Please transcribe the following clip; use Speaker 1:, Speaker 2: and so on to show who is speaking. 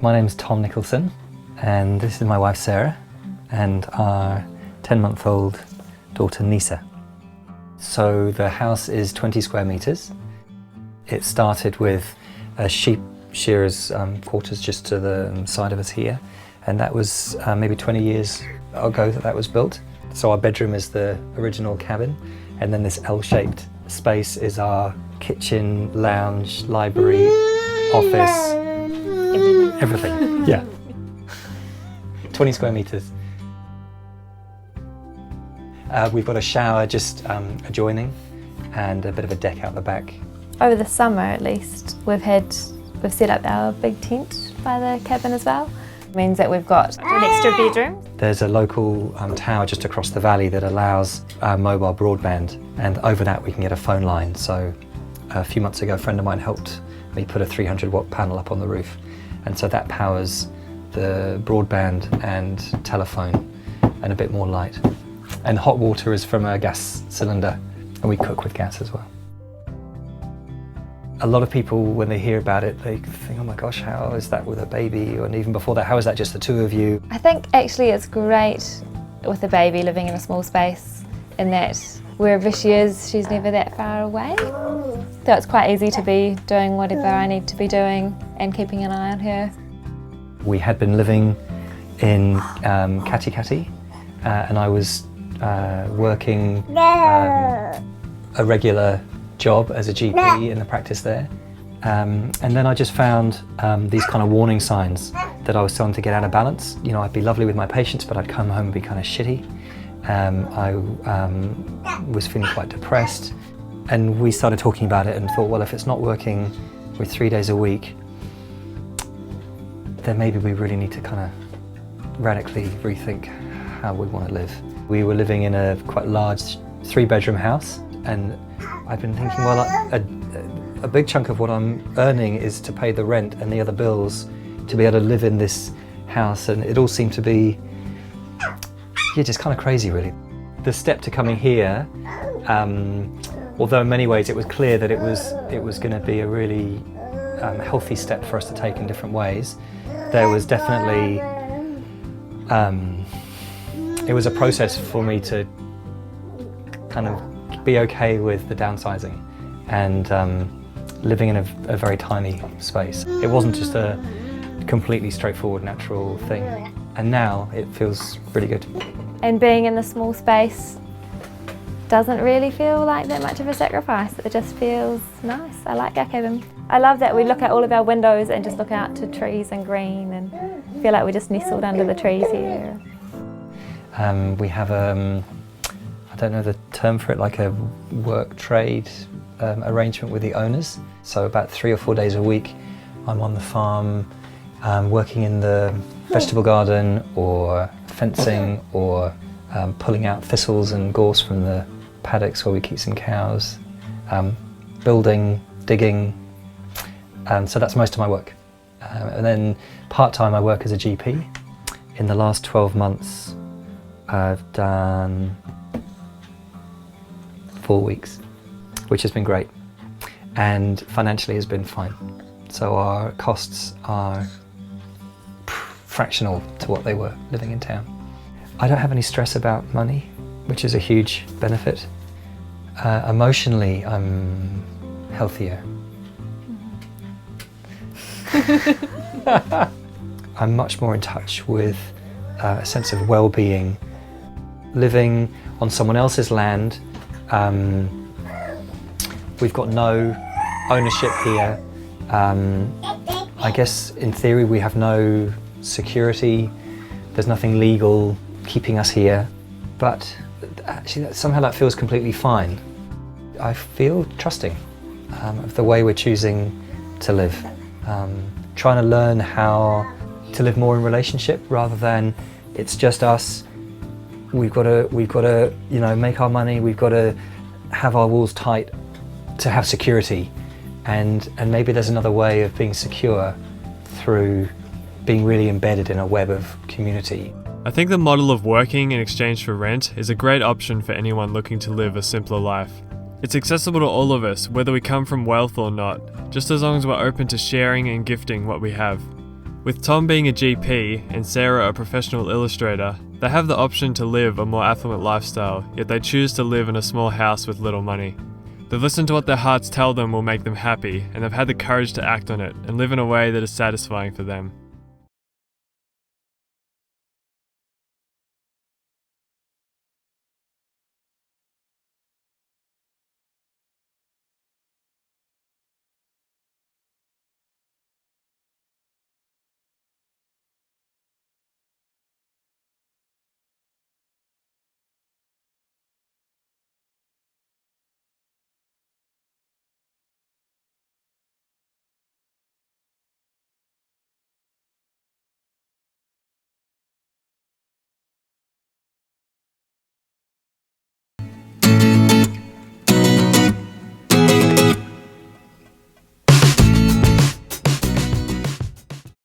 Speaker 1: My name's Tom Nicholson, and this is my wife Sarah, and our 10-month-old daughter Nisa. So the house is 20 square metres. It started with a sheep shearer's quarters just to the side of us here, and that was maybe 20 years ago that was built. So our bedroom is the original cabin, and then this L-shaped space is our kitchen, lounge, library, office, everything. Yeah. 20 square metres. We've got a shower just adjoining and a bit of a deck out the back.
Speaker 2: Over the summer at least, we've set up our big tent by the cabin as well. It means that we've got an extra bedroom.
Speaker 1: There's a local tower just across the valley that allows mobile broadband, and over that we can get a phone line. So a few months ago a friend of mine helped me put a 300 watt panel up on the roof, and so that powers the broadband and telephone and a bit more light. And hot water is from a gas cylinder, and we cook with gas as well. A lot of people, when they hear about it, they think, oh my gosh, how is that with a baby? And even before that, how is that just the two of you?
Speaker 2: I think actually it's great with a baby living in a small space, in that wherever she is, she's never that far away. So it's quite easy to be doing whatever I need to be doing and keeping an eye on her.
Speaker 1: We had been living in Kati, and I was working a regular job as a GP in the practice there. And then I just found these kind of warning signs that I was starting to get out of balance. You know, I'd be lovely with my patients, but I'd come home and be kind of shitty. I was feeling quite depressed. And we started talking about it and thought, well, if it's not working with 3 days a week, then maybe we really need to kind of radically rethink how we want to live. We were living in a quite large 3-bedroom house, and I've been thinking, well, a big chunk of what I'm earning is to pay the rent and the other bills to be able to live in this house, and it all seemed to be, yeah, just kind of crazy, really. The step to coming here, although in many ways it was clear that it was going to be a really healthy step for us to take in different ways, there was definitely, it was a process for me to kind of be okay with the downsizing and living in a very tiny space. It wasn't just a completely straightforward, natural thing. And now it feels really good.
Speaker 2: And being in the small space doesn't really feel like that much of a sacrifice. It just feels nice. I like our cabin. I love that we look at all of our windows and just look out to trees and green and feel like we're just nestled under the trees here.
Speaker 1: We have I don't know the term for it, like a work trade arrangement with the owners. So about 3 or 4 days a week I'm on the farm working in the vegetable garden or fencing or pulling out thistles and gorse from the paddocks where we keep some cows, building, digging, so that's most of my work. And then part-time I work as a GP. In the last 12 months I've done 4 weeks, which has been great, and financially has been fine. So our costs are fractional to what they were living in town. I don't have any stress about money, which is a huge benefit. Emotionally, I'm healthier. I'm much more in touch with a sense of well-being. Living on someone else's land, we've got no ownership here. I guess in theory we have no security. There's nothing legal keeping us here, but actually somehow that feels completely fine. I feel trusting of the way we're choosing to live. Trying to learn how to live more in relationship rather than it's just us. We've got to, you know, make our money. We've got to have our walls tight to have security, and maybe there's another way of being secure through being really embedded in a web of community.
Speaker 3: I think the model of working in exchange for rent is a great option for anyone looking to live a simpler life. It's accessible to all of us, whether we come from wealth or not, just as long as we're open to sharing and gifting what we have. With Tom being a GP and Sarah a professional illustrator, they have the option to live a more affluent lifestyle, yet they choose to live in a small house with little money. They've listened to what their hearts tell them will make them happy, and they've had the courage to act on it and live in a way that is satisfying for them.